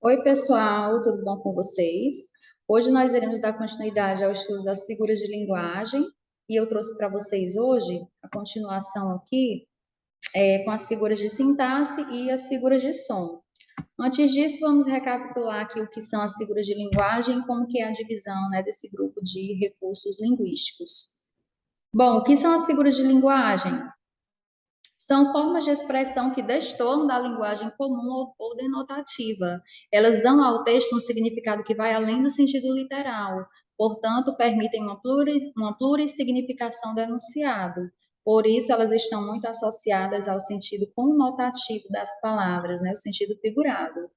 Oi, pessoal, tudo bom com vocês? Hoje nós iremos dar continuidade ao estudo das figuras de linguagem e eu trouxe para vocês hoje a continuação aqui com as figuras de sintaxe e as figuras de som. Antes disso, vamos recapitular aqui o que são as figuras de linguagem, como que é a divisão, né, desse grupo de recursos linguísticos. Bom, o que são as figuras de linguagem? São formas de expressão que destoam da linguagem comum ou denotativa. Elas dão ao texto um significado que vai além do sentido literal, portanto, permitem uma plurissignificação do enunciado. Por isso, elas estão muito associadas ao sentido conotativo das palavras, né, o sentido figurado.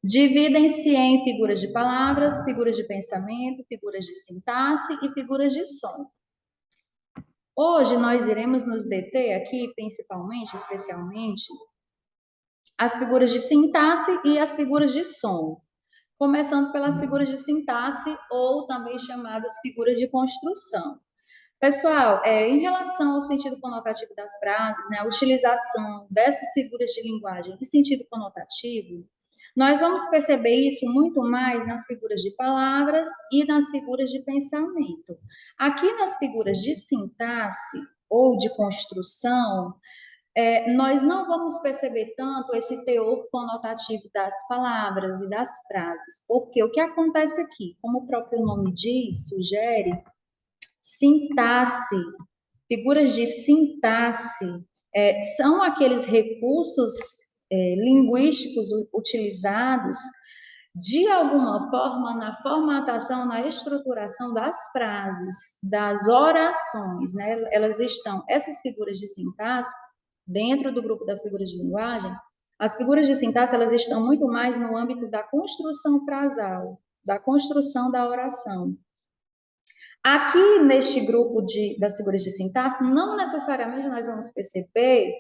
Dividem-se em figuras de palavras, figuras de pensamento, figuras de sintaxe e figuras de som. Hoje nós iremos nos deter aqui, principalmente, especialmente, as figuras de sintaxe e as figuras de som, começando pelas figuras de sintaxe ou também chamadas figuras de construção. Pessoal, em relação ao sentido conotativo das frases, né, a utilização dessas figuras de linguagem em sentido conotativo, nós vamos perceber isso muito mais nas figuras de palavras e nas figuras de pensamento. Aqui nas figuras de sintaxe ou de construção, nós não vamos perceber tanto esse teor conotativo das palavras e das frases, porque o que acontece aqui, como o próprio nome diz, sugere, sintaxe, figuras de sintaxe, são aqueles recursos linguísticos utilizados de alguma forma na formatação, na estruturação das frases, das orações, né? Essas figuras de sintaxe, dentro do grupo das figuras de linguagem, as figuras de sintaxe, elas estão muito mais no âmbito da construção frasal, da construção da oração. Aqui, neste grupo das figuras de sintaxe, não necessariamente nós vamos perceber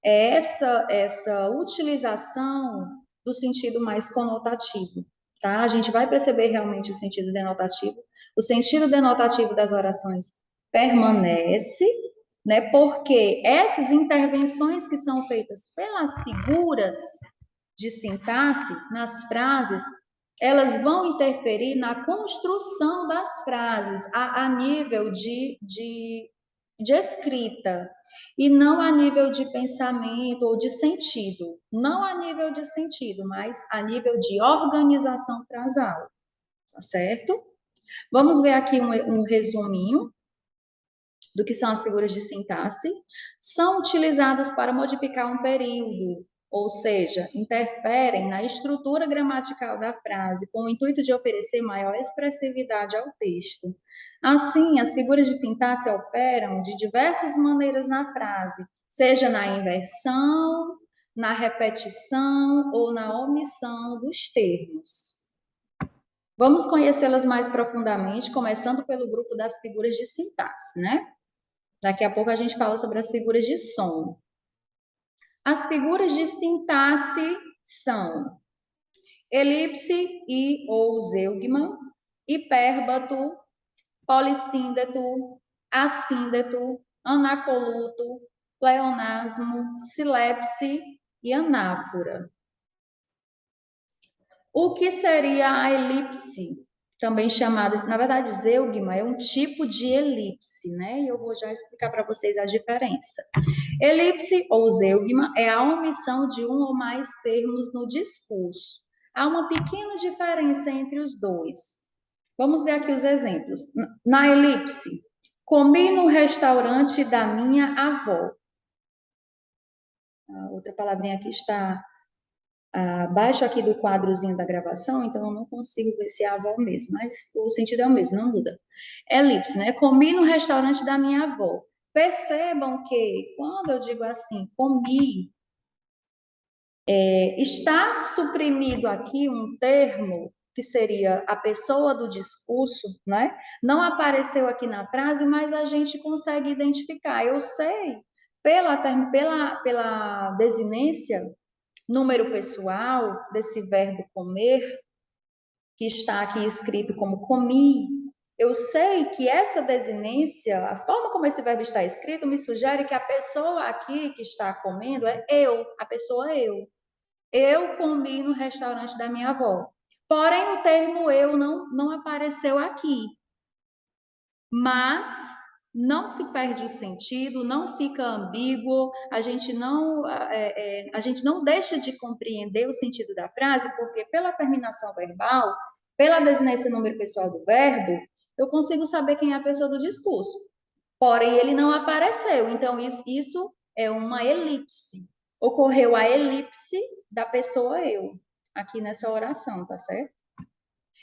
essa utilização do sentido mais conotativo, tá? A gente vai perceber realmente o sentido denotativo. O sentido denotativo das orações permanece, né? Porque essas intervenções que são feitas pelas figuras de sintaxe nas frases, elas vão interferir na construção das frases a nível de escrita e não a nível de pensamento ou de sentido. Não a nível de sentido, mas a nível de organização frasal, tá certo? Vamos ver aqui um resuminho do que são as figuras de sintaxe. São utilizadas para modificar um período, ou seja, interferem na estrutura gramatical da frase com o intuito de oferecer maior expressividade ao texto. Assim, as figuras de sintaxe operam de diversas maneiras na frase, seja na inversão, na repetição ou na omissão dos termos. Vamos conhecê-las mais profundamente, começando pelo grupo das figuras de sintaxe, né? Daqui a pouco a gente fala sobre as figuras de som. As figuras de sintaxe são elipse e ou zeugma, hipérbato, polissíndeto, assíndeto, anacoluto, pleonasmo, silepse e anáfora. O que seria a elipse? Também chamada, na verdade, zeugma é um tipo de elipse, né? E eu vou já explicar para vocês a diferença. Elipse ou zeugma é a omissão de um ou mais termos no discurso. Há uma pequena diferença entre os dois. Vamos ver aqui os exemplos. Na elipse, comi no restaurante da minha avó. A outra palavrinha aqui está abaixo aqui do quadrozinho da gravação, então eu não consigo ver se é a avó mesmo, mas o sentido é o mesmo, não muda. Elipse, né? Comi no restaurante da minha avó. Percebam que quando eu digo assim, comi, está suprimido aqui um termo que seria a pessoa do discurso, né? Não apareceu aqui na frase, mas a gente consegue identificar. Eu sei pela desinência número pessoal desse verbo comer, que está aqui escrito como comi, eu sei que essa desinência, a forma como esse verbo está escrito, me sugere que a pessoa aqui que está comendo é eu, a pessoa eu. Eu comi no restaurante da minha avó. Porém, o termo eu não apareceu aqui. Mas não se perde o sentido, não fica ambíguo, a gente não deixa de compreender o sentido da frase, porque pela terminação verbal, pela desinência número pessoal do verbo, eu consigo saber quem é a pessoa do discurso. Porém, ele não apareceu, então isso é uma elipse. Ocorreu a elipse da pessoa eu, aqui nessa oração, tá certo?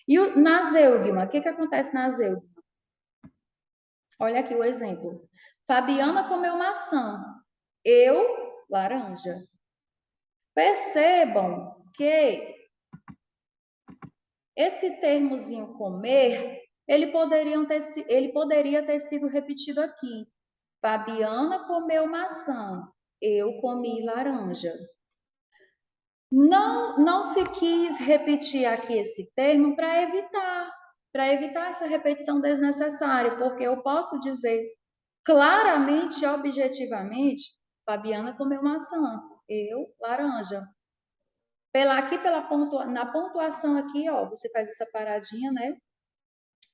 E na zeugma, o que acontece na zeugma? Olha aqui o exemplo. Fabiana comeu maçã, eu laranja. Percebam que esse termozinho comer, ele poderia ter sido repetido aqui. Fabiana comeu maçã, eu comi laranja. Não se quis repetir aqui esse termo para evitar essa repetição desnecessária, porque eu posso dizer claramente, objetivamente, Fabiana comeu maçã, eu laranja. Na pontuação aqui, ó, você faz essa paradinha, né?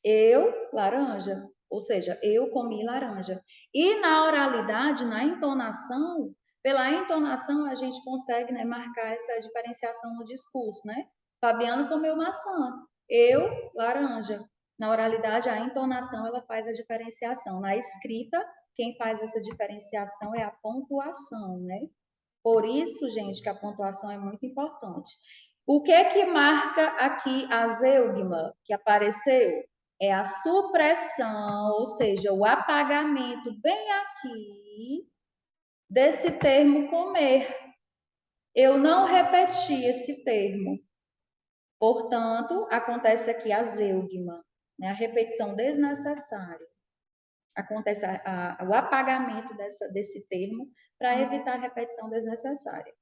Eu laranja, ou seja, eu comi laranja. E na oralidade, na entonação, pela entonação a gente consegue, né, marcar essa diferenciação no discurso, né? Fabiano comeu maçã, eu laranja. Na oralidade, a entonação ela faz a diferenciação. Na escrita, quem faz essa diferenciação é a pontuação, né? Por isso, gente, que a pontuação é muito importante. O que é que marca aqui a zeugma que apareceu? É a supressão, ou seja, o apagamento bem aqui desse termo comer. Eu não repeti esse termo. Portanto, acontece aqui a zeugma, né? A repetição desnecessária. Acontece o apagamento desse termo para evitar a repetição desnecessária.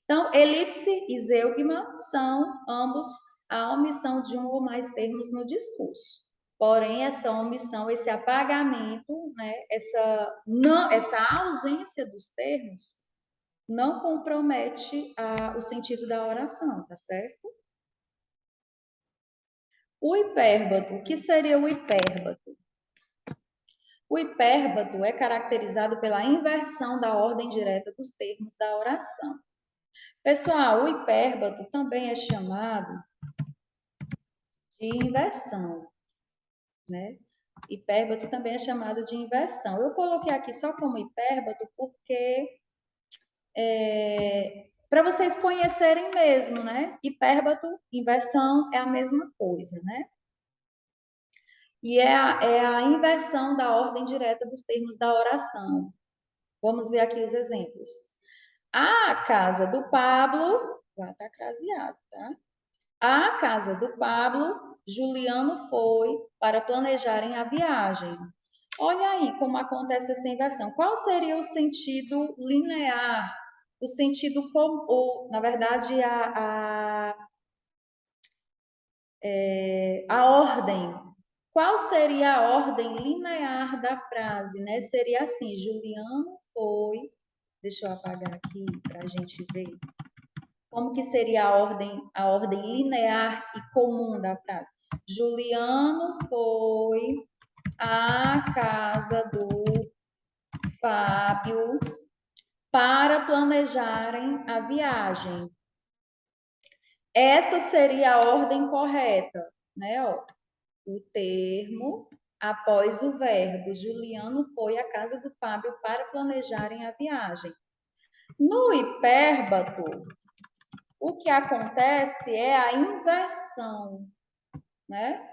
Então, elipse e zeugma são ambos a omissão de um ou mais termos no discurso. Porém, essa omissão, esse apagamento, né, essa ausência dos termos, não compromete o sentido da oração, tá certo? O hipérbato, o que seria o hipérbato? O hipérbato é caracterizado pela inversão da ordem direta dos termos da oração. Pessoal, o hipérbato também é chamado de inversão, né? Hipérbato também é chamado de inversão. Eu coloquei aqui só como hipérbato porque para vocês conhecerem mesmo, né? Hipérbato, inversão é a mesma coisa, né? E é a inversão da ordem direta dos termos da oração. Vamos ver aqui os exemplos. A casa do Pablo, vai estar craseado, tá? À casa do Pablo, Juliano foi para planejarem a viagem. Olha aí como acontece essa inversão. Qual seria o sentido linear? O sentido comum, na verdade, a ordem. Qual seria a ordem linear da frase, né? Seria assim, Juliano foi. Deixa eu apagar aqui para a gente ver. Como que seria a ordem linear e comum da frase? Juliano foi à casa do Fábio para planejarem a viagem. Essa seria a ordem correta, né? Ó, o termo após o verbo. Juliano foi à casa do Fábio para planejarem a viagem. No hipérbato, o que acontece é a inversão, né?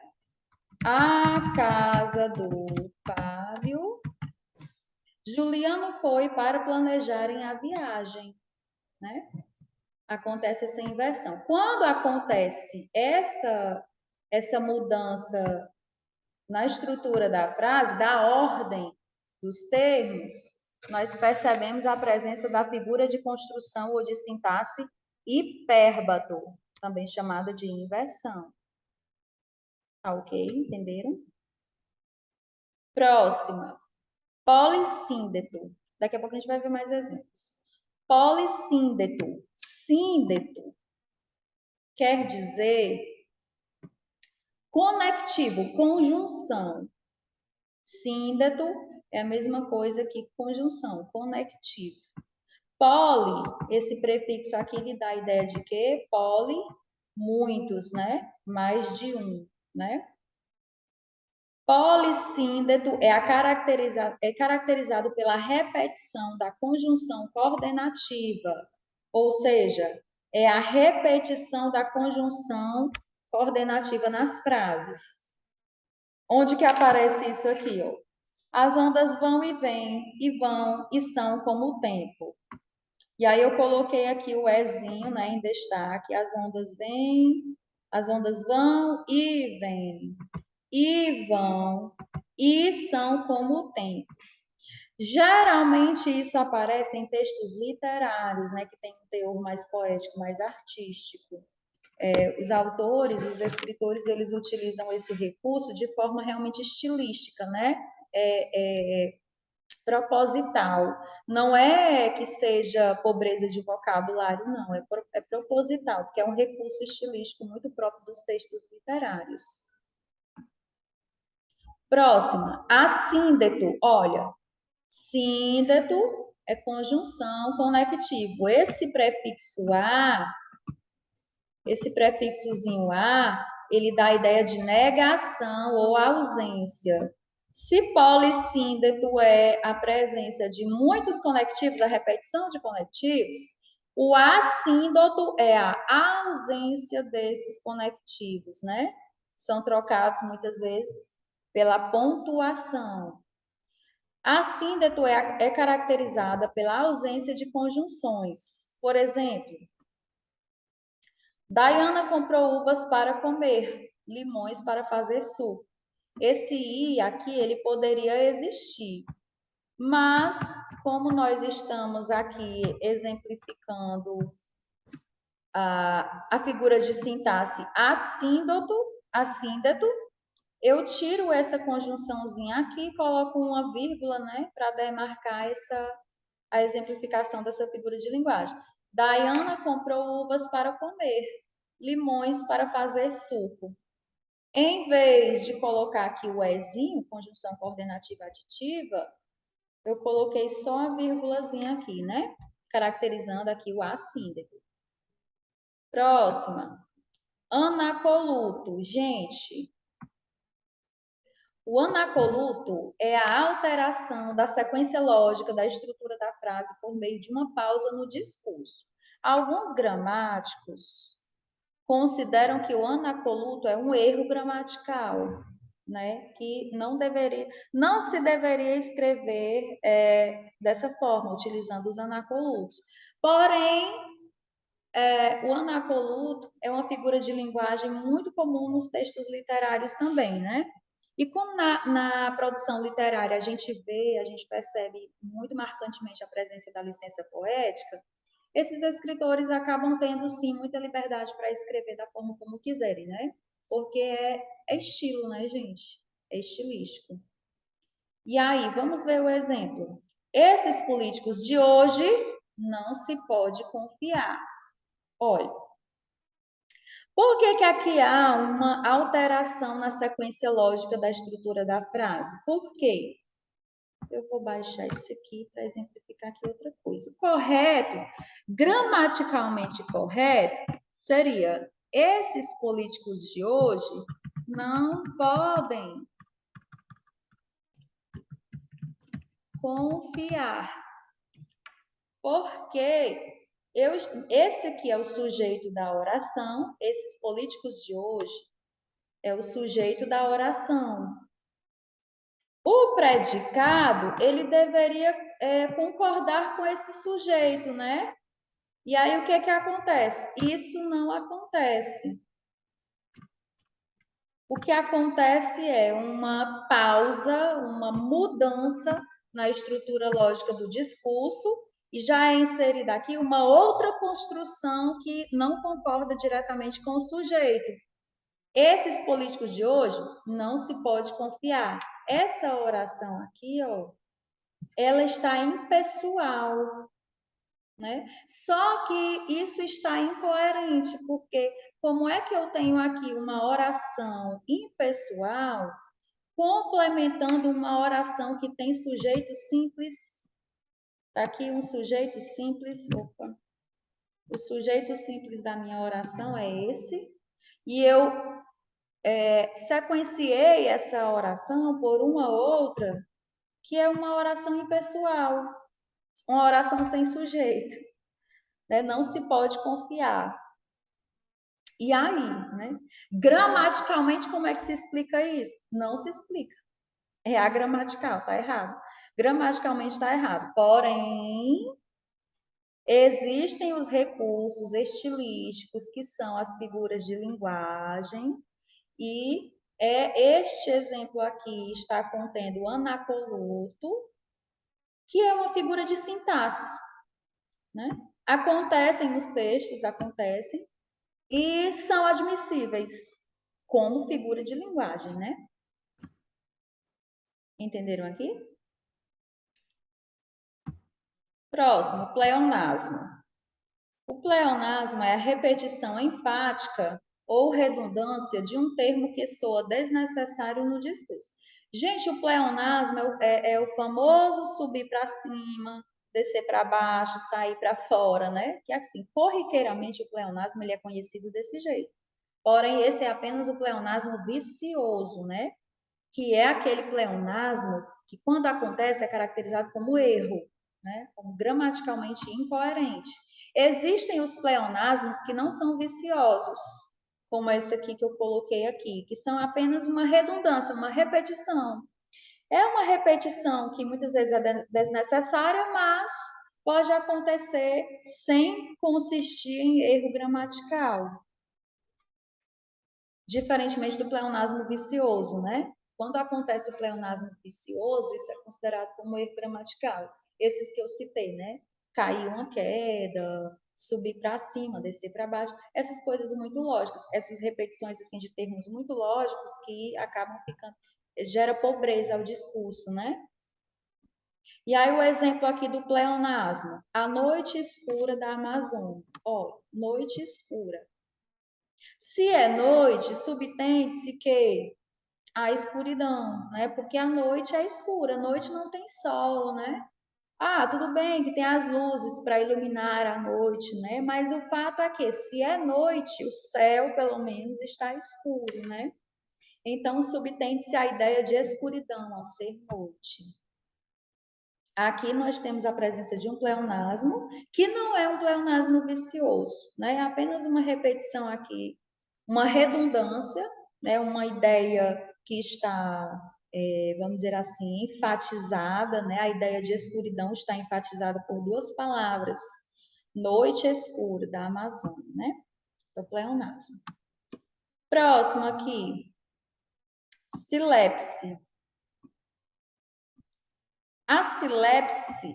A casa do Fábio. Juliano foi para planejarem a viagem, né? Acontece essa inversão. Quando acontece essa mudança na estrutura da frase, da ordem dos termos, nós percebemos a presença da figura de construção ou de sintaxe hipérbato, também chamada de inversão. Tá ok? Entenderam? Próxima. Polissíndeto. Daqui a pouco a gente vai ver mais exemplos. Polissíndeto. Síndeto quer dizer conectivo, conjunção. Síndeto é a mesma coisa que conjunção, conectivo. Poli, esse prefixo aqui lhe dá a ideia de quê? Poli, muitos, né? Mais de um, né? Polissíndeto é caracterizado pela repetição da conjunção coordenativa, ou seja, é a repetição da conjunção coordenativa nas frases. Onde que aparece isso aqui, ó? As ondas vão e vêm, e vão e são como o tempo. E aí eu coloquei aqui o ezinho, né, em destaque. As ondas vêm, as ondas vão e vêm, e vão, e são como o tempo. Geralmente isso aparece em textos literários, né, que tem um teor mais poético, mais artístico. Os autores, os escritores, eles utilizam esse recurso de forma realmente estilística, né? Proposital. Não é que seja pobreza de vocabulário, não. É proposital, porque é um recurso estilístico muito próprio dos textos literários. Próxima, assíndeto. Olha, síndeto é conjunção conectivo. Esse prefixozinho a, ele dá a ideia de negação ou ausência. Se polissíndeto é a presença de muitos conectivos, a repetição de conectivos, o assíndoto é a ausência desses conectivos, né? São trocados muitas vezes pela pontuação. A assíndeto é caracterizada pela ausência de conjunções. Por exemplo, Diana comprou uvas para comer, limões para fazer suco. Esse i aqui, ele poderia existir, mas como nós estamos aqui exemplificando a figura de sintaxe assíndeto, eu tiro essa conjunçãozinha aqui e coloco uma vírgula, né, para demarcar a exemplificação dessa figura de linguagem. Diana comprou uvas para comer, limões para fazer suco. Em vez de colocar aqui o ezinho, conjunção coordenativa aditiva, eu coloquei só a vírgulazinha aqui, né? Caracterizando aqui o assíndeto. Próxima. Anacoluto. Gente, o anacoluto é a alteração da sequência lógica da estrutura da frase por meio de uma pausa no discurso. Alguns gramáticos consideram que o anacoluto é um erro gramatical, né? Que não se deveria escrever dessa forma, utilizando os anacolutos. Porém, o anacoluto é uma figura de linguagem muito comum nos textos literários também, né? E como na produção literária a gente percebe muito marcantemente a presença da licença poética, esses escritores acabam tendo, sim, muita liberdade para escrever da forma como quiserem, né? Porque é estilo, né, gente? É estilístico. E aí, vamos ver o exemplo. Esses políticos de hoje não se pode confiar. Olha, por que aqui há uma alteração na sequência lógica da estrutura da frase? Por quê? Eu vou baixar isso aqui para exemplificar aqui outra coisa. Correto, gramaticalmente correto, seria: esses políticos de hoje não podem confiar. Porque esse aqui é o sujeito da oração, esses políticos de hoje é o sujeito da oração. O predicado, ele deveria concordar com esse sujeito, né? E aí, o que acontece? Isso não acontece. O que acontece é uma pausa, uma mudança na estrutura lógica do discurso, e já é inserida aqui uma outra construção que não concorda diretamente com o sujeito. Esses políticos de hoje não se pode confiar. Essa oração aqui, ó, ela está impessoal. né? Só que isso está incoerente, porque como é que eu tenho aqui uma oração impessoal complementando uma oração que tem sujeito simples? Está aqui um sujeito simples, opa, o sujeito simples da minha oração é esse, e eu sequenciei essa oração por uma outra, que é uma oração impessoal, uma oração sem sujeito, né? Não se pode confiar. E aí, né? Gramaticalmente, como é que se explica isso? Não se explica. É agramatical, tá errado. Gramaticalmente está errado. Porém, existem os recursos estilísticos, que são as figuras de linguagem, e este exemplo aqui está contendo o anacoluto, que é uma figura de sintaxe, né? Acontecem nos textos, acontecem, e são admissíveis como figura de linguagem, né? Entenderam aqui? Próximo, pleonasmo. O pleonasmo é a repetição enfática ou redundância de um termo que soa desnecessário no discurso. Gente, o pleonasmo é o famoso subir para cima, descer para baixo, sair para fora, né? Que assim, corriqueiramente o pleonasmo ele é conhecido desse jeito. Porém, esse é apenas o pleonasmo vicioso, né? Que é aquele pleonasmo que, quando acontece, é caracterizado como erro, né? Como gramaticalmente incoerente. Existem os pleonasmos que não são viciosos, como esse aqui que eu coloquei aqui, que são apenas uma redundância, uma repetição. É uma repetição que muitas vezes é desnecessária, mas pode acontecer sem consistir em erro gramatical. Diferentemente do pleonasmo vicioso, né? Quando acontece o pleonasmo vicioso, isso é considerado como erro gramatical. Esses que eu citei, né? Cair uma queda, subir para cima, descer para baixo, essas coisas muito lógicas, essas repetições assim de termos muito lógicos que acabam ficando gera pobreza ao discurso, né? E aí o exemplo aqui do pleonasmo, a noite escura da Amazônia. Ó, noite escura. Se é noite, subtende-se que a escuridão, né? Porque a noite é escura, a noite não tem sol, né? Ah, tudo bem que tem as luzes para iluminar a noite, né? Mas o fato é que se é noite, o céu pelo menos está escuro, né? Então subtende-se a ideia de escuridão ao ser noite. Aqui nós temos a presença de um pleonasmo, que não é um pleonasmo vicioso, né? É apenas uma repetição aqui, uma redundância, né? Uma ideia que está, vamos dizer assim, enfatizada, né? A ideia de escuridão está enfatizada por duas palavras, noite escura da Amazônia, né? É o pleonasmo. Próximo aqui, silepse. A silepse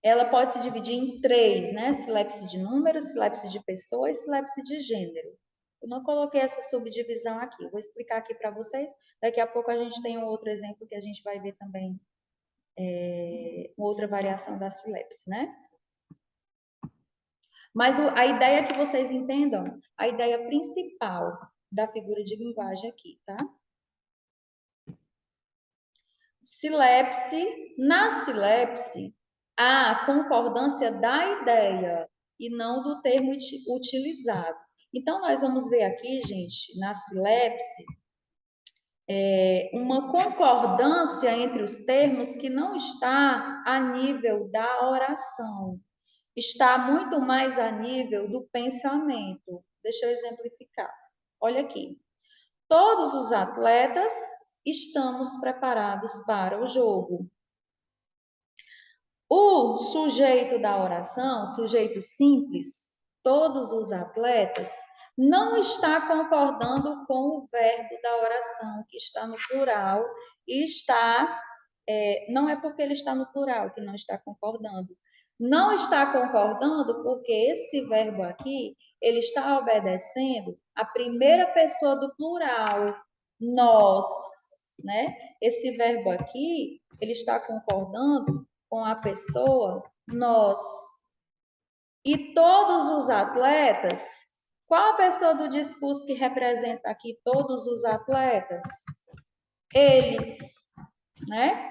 ela pode se dividir em três, né? Silepse de número, silepse de pessoa e silepse de gênero. Eu não coloquei essa subdivisão aqui, vou explicar aqui para vocês. Daqui a pouco a gente tem um outro exemplo que a gente vai ver também, outra variação da silepse, né? Mas a ideia é que vocês entendam, a ideia principal da figura de linguagem aqui, tá? Silepse, na silepse, há concordância da ideia e não do termo utilizado. Então, nós vamos ver aqui, gente, na silepse, uma concordância entre os termos que não está a nível da oração, está muito mais a nível do pensamento. Deixa eu exemplificar. Olha aqui. Todos os atletas estamos preparados para o jogo. O sujeito da oração, sujeito simples, todos os atletas, não está concordando com o verbo da oração, que está no plural, e está, não é porque ele está no plural que não está concordando. Não está concordando porque esse verbo aqui, ele está obedecendo a primeira pessoa do plural, nós, né? Esse verbo aqui, ele está concordando com a pessoa nós. E todos os atletas, qual a pessoa do discurso que representa aqui todos os atletas? Eles, né?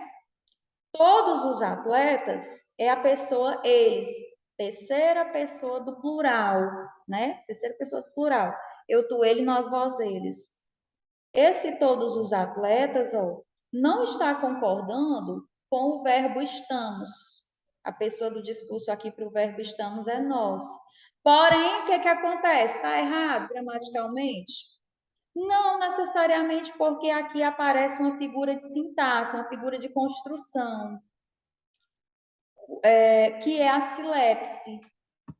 Todos os atletas é a pessoa eles, terceira pessoa do plural, né? Terceira pessoa do plural. Eu, tu, ele, nós, vós, eles. Esse todos os atletas, ó, não está concordando com o verbo estamos. A pessoa do discurso aqui para o verbo estamos é nós. Porém, o que acontece? Está errado gramaticalmente? Não necessariamente, porque aqui aparece uma figura de sintaxe, uma figura de construção, que é a silepse.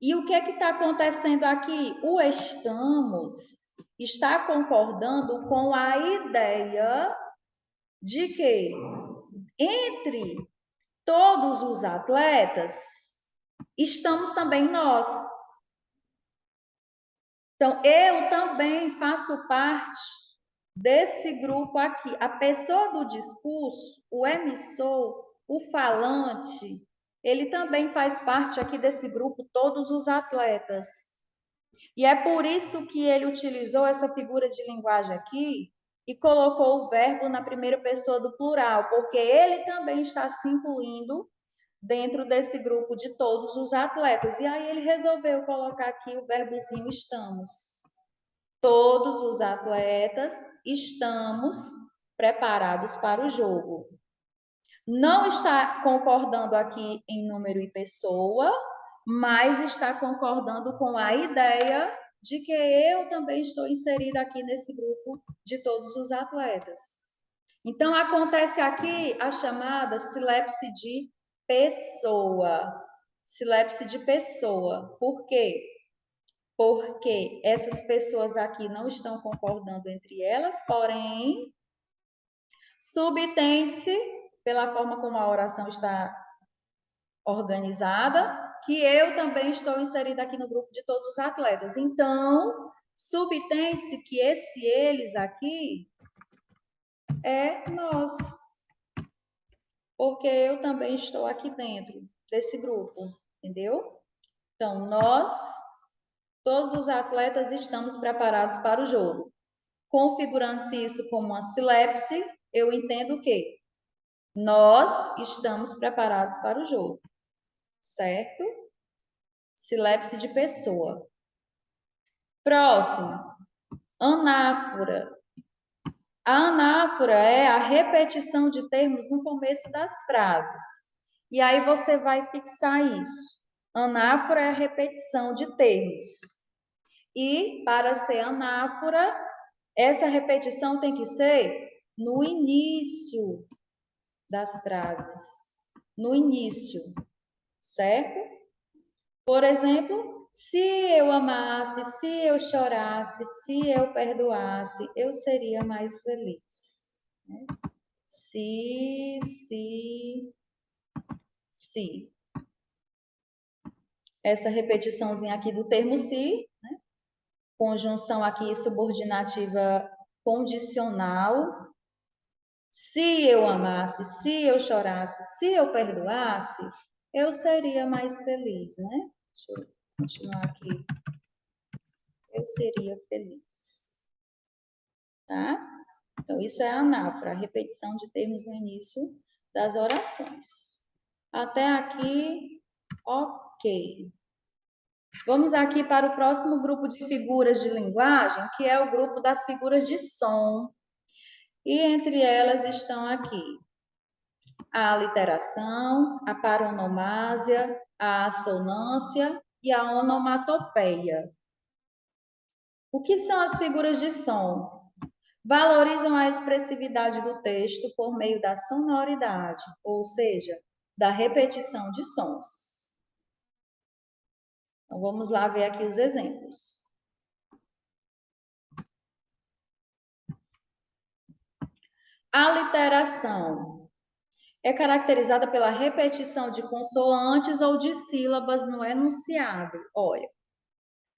E o que é que está acontecendo aqui? O estamos está concordando com a ideia de que entre todos os atletas estamos também nós. Então, eu também faço parte desse grupo aqui. A pessoa do discurso, o emissor, o falante, ele também faz parte aqui desse grupo, todos os atletas. E é por isso que ele utilizou essa figura de linguagem aqui e colocou o verbo na primeira pessoa do plural, porque ele também está se incluindo dentro desse grupo de todos os atletas. E aí ele resolveu colocar aqui o verbozinho estamos. Todos os atletas estamos preparados para o jogo. Não está concordando aqui em número e pessoa, mas está concordando com a ideia de que eu também estou inserida aqui nesse grupo de todos os atletas. Então, acontece aqui a chamada silepse de pessoa. Silepse de pessoa. Por quê? Porque essas pessoas aqui não estão concordando entre elas, porém, subtende-se, pela forma como a oração está organizada, que eu também estou inserida aqui no grupo de todos os atletas. Então, subtende-se que esse eles aqui é nós, porque eu também estou aqui dentro desse grupo, entendeu? Então, nós, todos os atletas, estamos preparados para o jogo. Configurando-se isso como uma silepse, eu entendo que nós estamos preparados para o jogo, certo? Silepse de pessoa. Próximo, anáfora. A anáfora é a repetição de termos no começo das frases. E aí você vai fixar isso. Anáfora é a repetição de termos. E para ser anáfora, essa repetição tem que ser no início das frases. No início, certo? Por exemplo, se eu amasse, se eu chorasse, se eu perdoasse, eu seria mais feliz. Né? Se. Essa repetiçãozinha aqui do termo se, né? Conjunção aqui subordinativa condicional. Se eu amasse, se eu chorasse, se eu perdoasse, eu seria mais feliz, né? Deixa eu continuar aqui. Eu seria feliz. Tá? Então, isso é a anáfora, a repetição de termos no início das orações. Até aqui, ok. Vamos aqui para o próximo grupo de figuras de linguagem, que é o grupo das figuras de som. E entre elas estão aqui a aliteração, a paronomásia, a assonância e a onomatopeia. O que são as figuras de som? Valorizam a expressividade do texto por meio da sonoridade, ou seja, da repetição de sons. Então, vamos lá ver aqui os exemplos. A literação é caracterizada pela repetição de consoantes ou de sílabas no enunciado. Olha,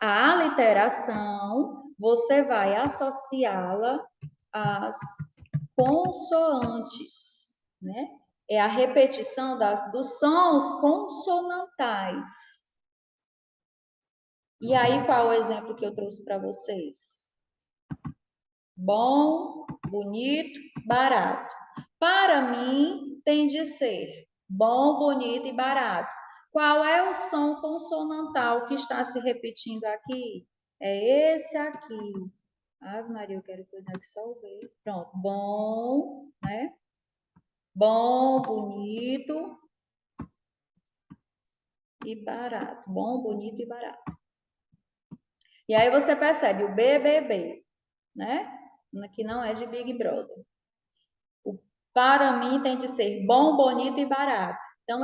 a aliteração, você vai associá-la às consoantes, né? É a repetição dos sons consonantais. E aí, qual o exemplo que eu trouxe para vocês? Bom, bonito, barato. Para mim, tem de ser bom, bonito e barato. Qual é o som consonantal que está se repetindo aqui? É esse aqui. Ah, Maria, eu quero coisa que salvei. Pronto. Bom, né? Bom, bonito e barato. Bom, bonito e barato. E aí você percebe o BBB, né? Que não é de Big Brother. Para mim tem de ser bom, bonito e barato. Então,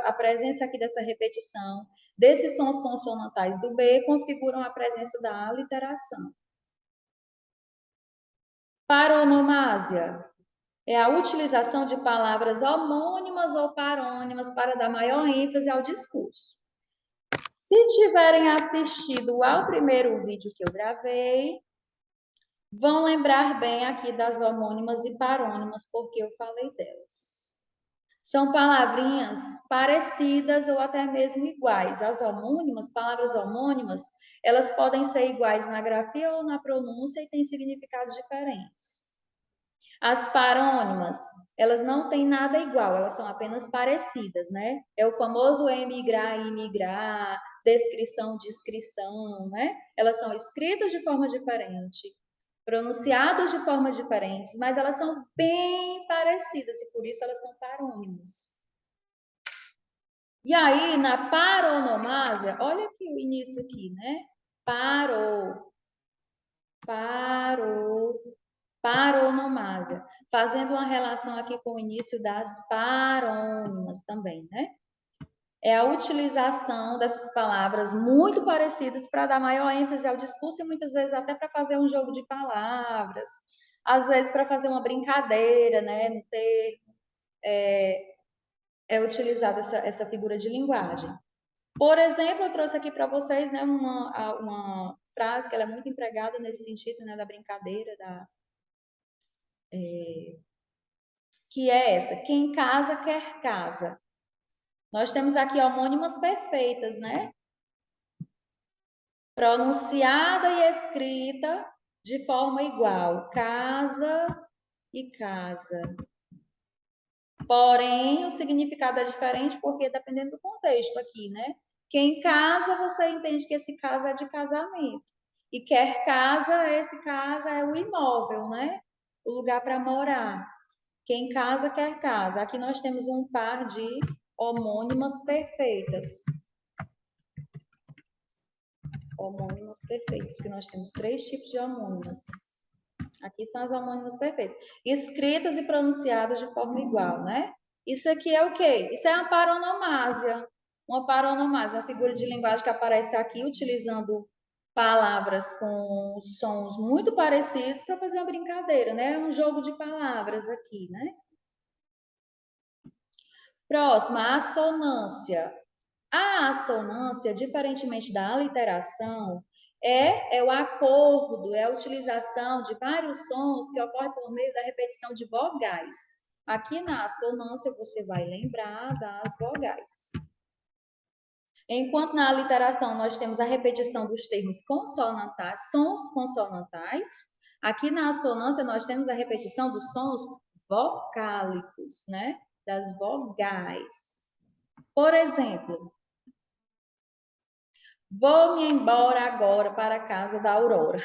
a presença aqui dessa repetição, desses sons consonantais do B, configuram a presença da aliteração. Paronomásia é a utilização de palavras homônimas ou parônimas para dar maior ênfase ao discurso. Se tiverem assistido ao primeiro vídeo que eu gravei, vão lembrar bem aqui das homônimas e parônimas, porque eu falei delas. São palavrinhas parecidas ou até mesmo iguais. As homônimas, palavras homônimas, elas podem ser iguais na grafia ou na pronúncia e têm significados diferentes. As parônimas, elas não têm nada igual, elas são apenas parecidas, né? É o famoso emigrar e imigrar, descrição, descrição, né? Elas são escritas de forma diferente, pronunciadas de forma diferente, mas elas são bem parecidas e por isso elas são parônimas. E aí, na paronomásia, olha aqui o início aqui, né? Parou, parou, paronomásia, fazendo uma relação aqui com o início das parônimas também, né? É a utilização dessas palavras muito parecidas para dar maior ênfase ao discurso e muitas vezes até para fazer um jogo de palavras, às vezes para fazer uma brincadeira, né? No termo, é utilizada essa figura de linguagem. Por exemplo, eu trouxe aqui para vocês, né, uma frase que ela é muito empregada nesse sentido, né, da brincadeira, que é essa: quem casa quer casa. Nós temos aqui homônimas perfeitas, né? Pronunciada e escrita de forma igual, casa e casa. Porém, o significado é diferente porque dependendo do contexto aqui, né? Quem casa, você entende que esse casa é de casamento. E quer casa, esse casa é o imóvel, né? O lugar para morar. Quem casa, quer casa. Aqui nós temos um par de homônimas perfeitas. Homônimas perfeitas, porque nós temos 3 tipos de homônimas. Aqui são as homônimas perfeitas. Escritas e pronunciadas de forma igual, né? Isso aqui é o quê? Isso é uma paronomásia. Uma paronomásia, uma figura de linguagem que aparece aqui utilizando palavras com sons muito parecidos para fazer uma brincadeira, né? Um jogo de palavras aqui, né? Próxima, assonância. A assonância, diferentemente da aliteração, é o acordo, é a utilização de vários sons que ocorre por meio da repetição de vogais. Aqui na assonância você vai lembrar das vogais. Enquanto na aliteração nós temos a repetição dos termos consonantais, sons consonantais, aqui na assonância nós temos a repetição dos sons vocálicos, né? Das vogais. Por exemplo, vou-me embora agora para a casa da Aurora.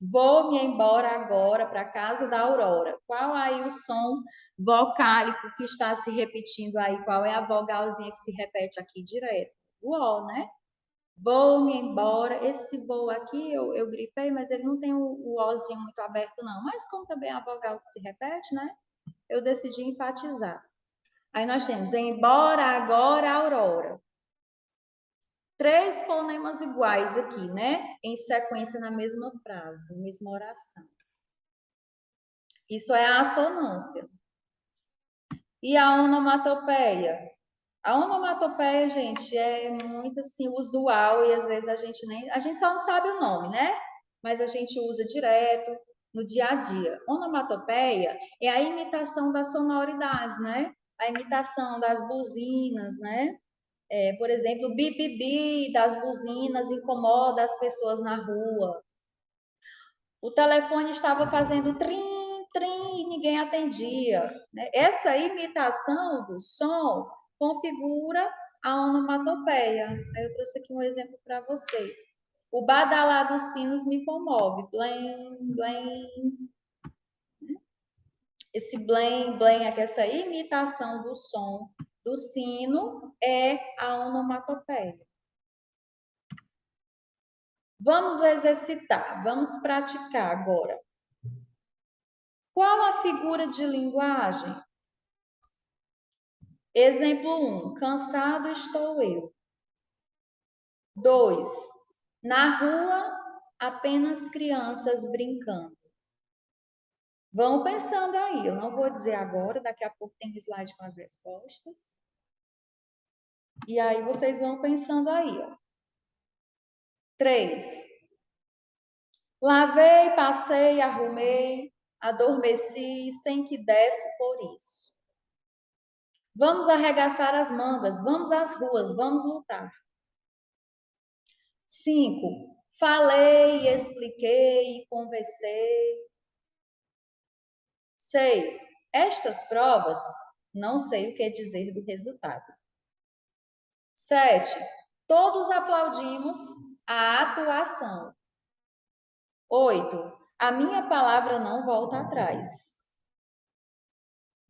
Vou-me embora agora para a casa da Aurora. Qual aí o som vocálico que está se repetindo aí? Qual é a vogalzinha que se repete aqui direto? O O, né? Vou-me embora. Esse vou aqui eu grifei, mas ele não tem o Ozinho muito aberto, não. Mas como também é a vogal que se repete, né? Eu decidi enfatizar. Aí nós temos embora agora, Aurora. 3 fonemas iguais aqui, né? Em sequência na mesma frase, mesma oração. Isso é a assonância. E a onomatopeia? A onomatopeia, gente, é muito assim usual e às vezes a gente só não sabe o nome, né? Mas a gente usa direto no dia a dia. Onomatopeia é a imitação das sonoridades, né? A imitação das buzinas, né? Por exemplo, o bi das buzinas incomoda as pessoas na rua. O telefone estava fazendo trim, trim e ninguém atendia, né? Essa imitação do som configura a onomatopeia. Aí eu trouxe aqui um exemplo para vocês. O badalar dos sinos me comove. Blém, blém. Esse blém, blém, aqui, essa imitação do som do sino é a onomatopeia. Vamos exercitar, vamos praticar agora. Qual a figura de linguagem? Exemplo 1, cansado estou eu. 2, na rua, apenas crianças brincando. Vão pensando aí, eu não vou dizer agora, daqui a pouco tem slide com as respostas. E aí vocês vão pensando aí, ó. 3, lavei, passei, arrumei, adormeci, sem que desse por isso. Vamos arregaçar as mangas, vamos às ruas, vamos lutar. 5, falei, expliquei, conversei. 6, estas provas, não sei o que dizer do resultado. 7, todos aplaudimos a atuação. 8, a minha palavra não volta atrás.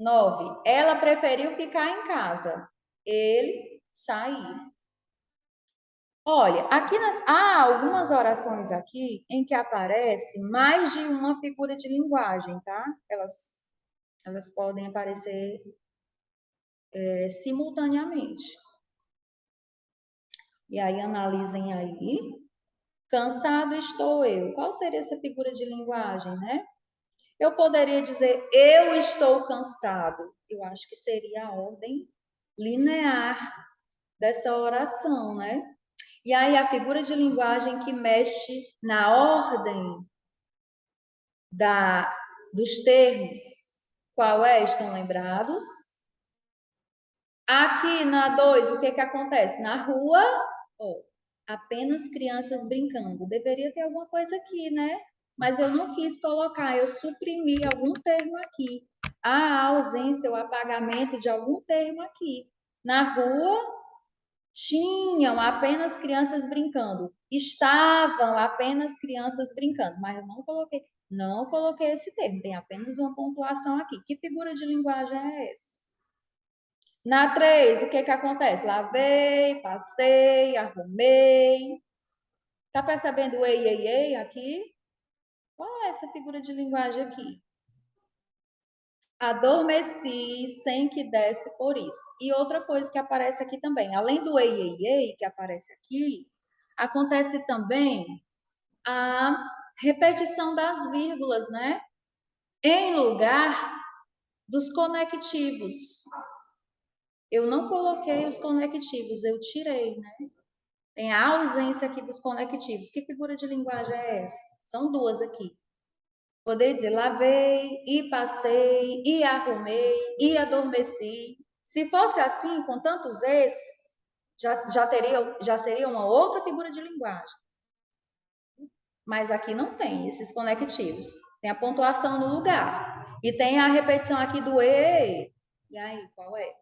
9, ela preferiu ficar em casa, ele sair. Olha, aqui há algumas orações aqui em que aparece mais de uma figura de linguagem, tá? Elas podem aparecer simultaneamente. E aí, analisem aí. Cansado estou eu. Qual seria essa figura de linguagem, né? Eu poderia dizer, eu estou cansado. Eu acho que seria a ordem linear dessa oração, né? E aí, a figura de linguagem que mexe na ordem dos termos, qual é? Estão lembrados? Aqui na 2, o que que acontece? Na rua, apenas crianças brincando. Deveria ter alguma coisa aqui, né? Mas eu não quis colocar, eu suprimi algum termo aqui. A ausência, o apagamento de algum termo aqui. Na rua, tinham apenas crianças brincando. Estavam apenas crianças brincando. Mas eu não coloquei esse termo. Tem apenas uma pontuação aqui. Que figura de linguagem é essa? Na 3, o que que acontece? Lavei, passei, arrumei. Tá percebendo o ei, ei, ei aqui? Qual é essa figura de linguagem aqui? Adormeci sem que desse por isso. E outra coisa que aparece aqui também, além do ei, ei, ei, que aparece aqui, acontece também a repetição das vírgulas, né? Em lugar dos conectivos. Eu não coloquei os conectivos, eu tirei, né? Tem a ausência aqui dos conectivos. Que figura de linguagem é essa? São duas aqui. Poderia dizer lavei, e passei, e arrumei, e adormeci. Se fosse assim, com tantos esses, já seria uma outra figura de linguagem. Mas aqui não tem esses conectivos. Tem a pontuação no lugar. E tem a repetição aqui do e. E aí, qual é?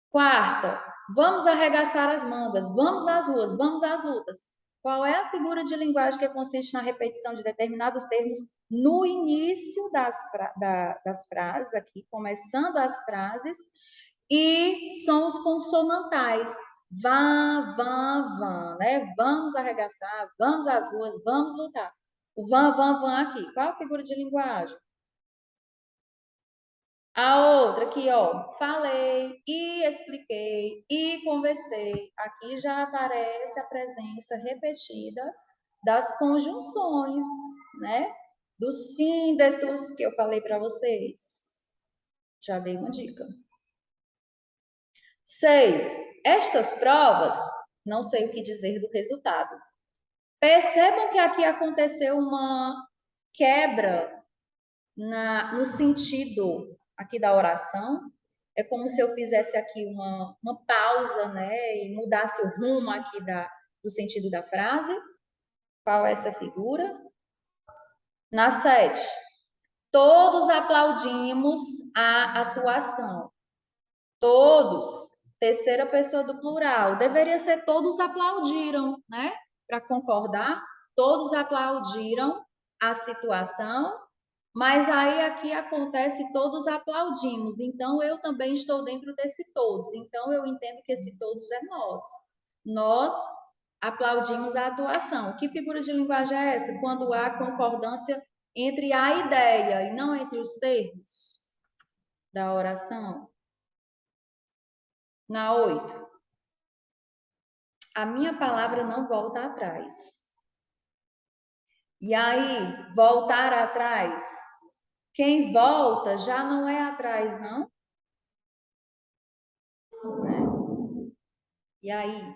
Quarta, vamos arregaçar as mangas, vamos às ruas, vamos às lutas. Qual é a figura de linguagem que consiste na repetição de determinados termos no início das frases, aqui, começando as frases, e sons consonantais. Vá, vá, vá, né? Vamos arregaçar, vamos às ruas, vamos lutar. O vã, vã, vã aqui. Qual a figura de linguagem? A outra aqui, ó, falei e expliquei e conversei. Aqui já aparece a presença repetida das conjunções, né? Dos síndetos que eu falei para vocês. Já dei uma dica. 6. Estas provas, não sei o que dizer do resultado. Percebam que aqui aconteceu uma quebra no sentido aqui da oração. É como se eu fizesse aqui uma pausa, né? E mudasse o rumo aqui do sentido da frase. Qual é essa figura? Na 7. Todos aplaudimos a atuação. Todos. Terceira pessoa do plural. Deveria ser todos aplaudiram, né? Para concordar. Todos aplaudiram a situação. Mas aí aqui acontece todos aplaudimos. Então eu também estou dentro desse todos. Então eu entendo que esse todos é nós. Nós aplaudimos a atuação. Que figura de linguagem é essa? Quando há concordância entre a ideia e não entre os termos da oração. Na 8. A minha palavra não volta atrás. E aí, voltar atrás. Quem volta já não é atrás, não? Né? E aí?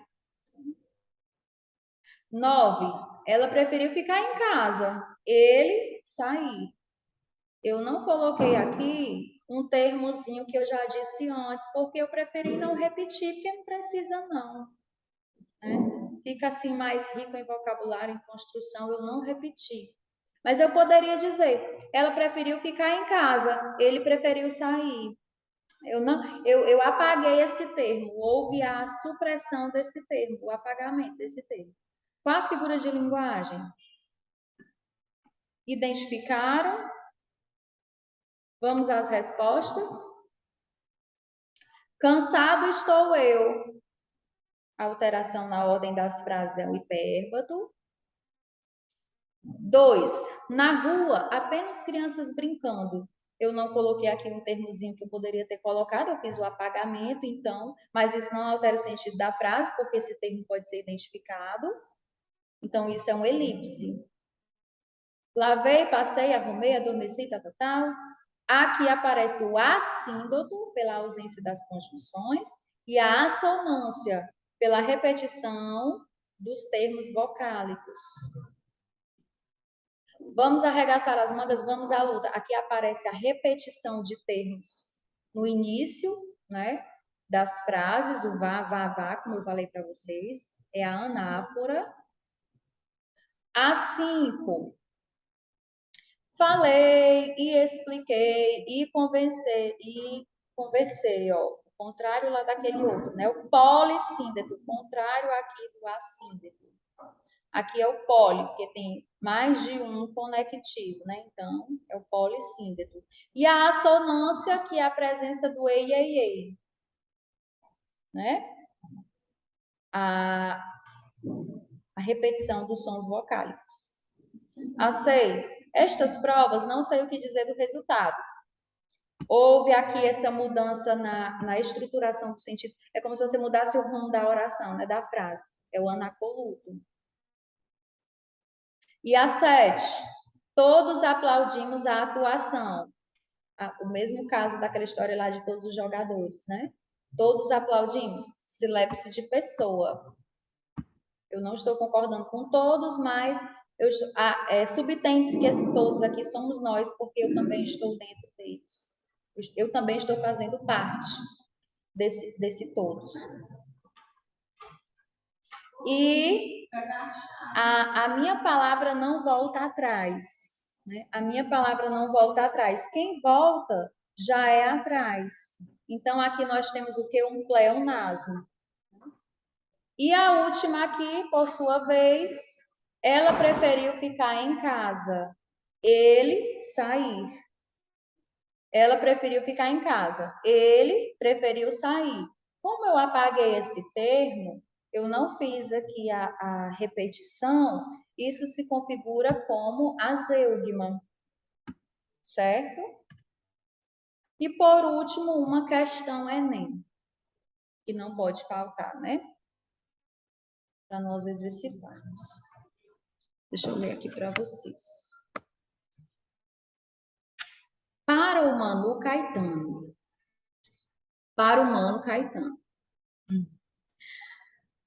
9. Ela preferiu ficar em casa. Ele sair. Eu não coloquei aqui um termozinho que eu já disse antes, porque eu preferi não repetir, porque não precisa não. Né? Fica assim mais rico em vocabulário, em construção, eu não repeti. Mas eu poderia dizer, ela preferiu ficar em casa, ele preferiu sair. Eu apaguei esse termo, houve a supressão desse termo, o apagamento desse termo. Qual a figura de linguagem? Identificaram? Vamos às respostas. Cansado estou eu. Alteração na ordem das frases é o hipérbato. 2. Na rua, apenas crianças brincando. Eu não coloquei aqui um termozinho que eu poderia ter colocado, eu fiz o apagamento, então, mas isso não altera o sentido da frase, porque esse termo pode ser identificado. Então, isso é um elipse. Lavei, passei, arrumei, adormeci, tal. Aqui aparece o assíndroto, pela ausência das conjunções, e a assonância, pela repetição dos termos vocálicos. Vamos arregaçar as mangas, vamos à luta. Aqui aparece a repetição de termos no início, né, das frases, o vá, como eu falei para vocês, é a anáfora. A 5. Falei e expliquei e conversei, ó. O contrário lá daquele outro, né? O polissíndeto, o contrário aqui do assíndeto. Aqui é o poli, porque tem mais de um conectivo, né? Então, é o polissíndeto. E a assonância, que é a presença do ei, né? A repetição dos sons vocálicos. A 6. Estas provas, não sei o que dizer do resultado. Houve aqui essa mudança na estruturação do sentido. É como se você mudasse o rumo da oração, né, da frase. É o anacoluto. E a 7. Todos aplaudimos a atuação. O mesmo caso daquela história lá de todos os jogadores, né? Todos aplaudimos. Silepse de pessoa. Eu não estou concordando com todos, mas subtende-se que esse todos aqui somos nós, porque eu também estou dentro deles. Eu também estou fazendo parte desse todos. E a minha palavra não volta atrás. Né? A minha palavra não volta atrás. Quem volta já é atrás. Então, aqui nós temos o que? Um pleonasmo. E a última aqui, por sua vez, ela preferiu ficar em casa. Ele sair. Ela preferiu ficar em casa. Ele preferiu sair. Como eu apaguei esse termo, eu não fiz aqui a repetição, isso se configura como azeugma, certo? E por último, uma questão Enem, que não pode faltar, né? Para nós exercitarmos. Deixa eu ler aqui para vocês. Para o Manu Caetano. Para o Mano Caetano.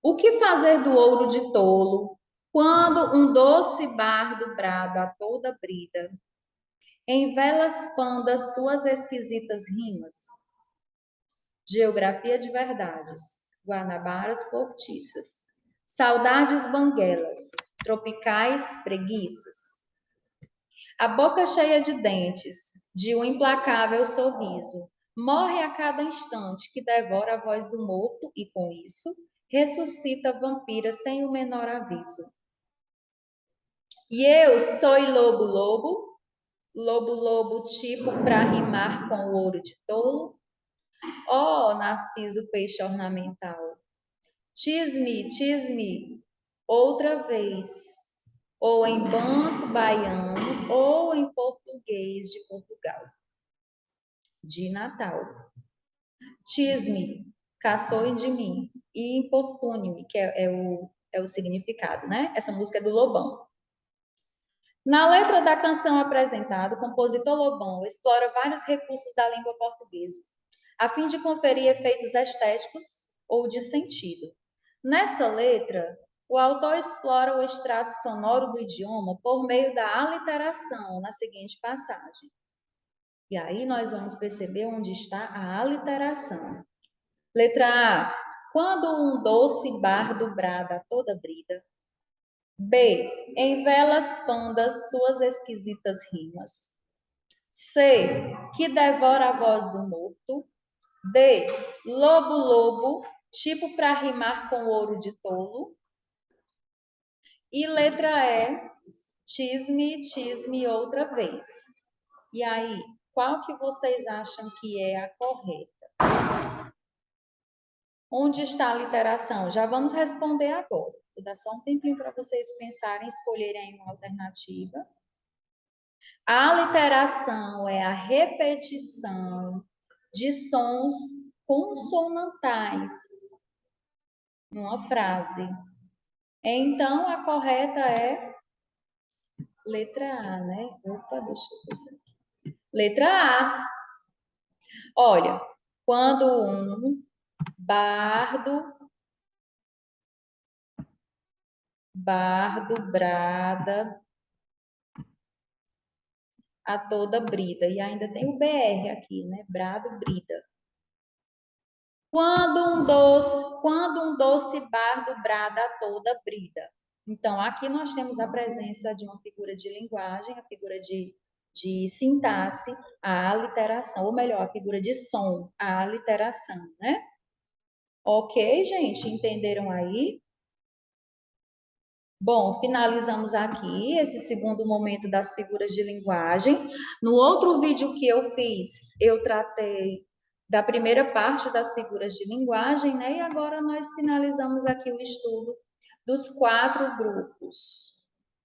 O que fazer do ouro de tolo quando um doce bardo brada a toda brida, em velas pandas suas esquisitas rimas? Geografia de verdades. Guanabaras postiças. Saudades banguelas. Tropicais preguiças. A boca cheia de dentes, de um implacável sorriso, morre a cada instante que devora a voz do morto e, com isso, ressuscita a vampira sem o menor aviso. E eu sou lobo, lobo, tipo pra rimar com o ouro de tolo. Ó, Narciso peixe ornamental, tis-me, outra vez, ou em banto baiano, ou em português de Portugal, de Natal. Tis-me, caçoe de mim, e importune-me, que é o significado, né? Essa música é do Lobão. Na letra da canção apresentada, o compositor Lobão explora vários recursos da língua portuguesa, a fim de conferir efeitos estéticos ou de sentido. Nessa letra, o autor explora o extrato sonoro do idioma por meio da aliteração, na seguinte passagem. E aí nós vamos perceber onde está a aliteração. Letra A. Quando um doce bardo brada a toda brida. B. Em velas pandas suas esquisitas rimas. C. Que devora a voz do morto. D. Lobo, tipo para rimar com ouro de tolo. E letra E. Tis-me outra vez. E aí, qual que vocês acham que é a correta? Onde está a literação? Já vamos responder agora. Vou dar só um tempinho para vocês pensarem, escolherem uma alternativa. A literação é a repetição de sons consonantais numa frase. Então, a correta é letra A, né? Opa, deixa eu pensar aqui. Letra A. Olha, quando um bardo brada a toda brida. E ainda tem o BR aqui, né? Brado, brida. Quando um doce bardo brada a toda brida. Então, aqui nós temos a presença de uma figura de linguagem, a figura de sintaxe, a aliteração, ou melhor, a figura de som, a aliteração, né? Ok, gente? Entenderam aí? Bom, finalizamos aqui esse segundo momento das figuras de linguagem. No outro vídeo que eu fiz, eu tratei da primeira parte das figuras de linguagem, né? E agora nós finalizamos aqui o estudo dos 4 grupos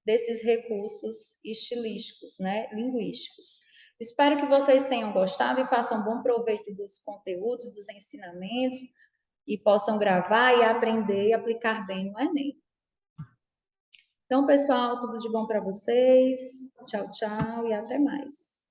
desses recursos estilísticos, né? Linguísticos. Espero que vocês tenham gostado e façam bom proveito dos conteúdos, dos ensinamentos e possam gravar e aprender e aplicar bem no Enem. Então, pessoal, tudo de bom para vocês. Tchau, tchau e até mais.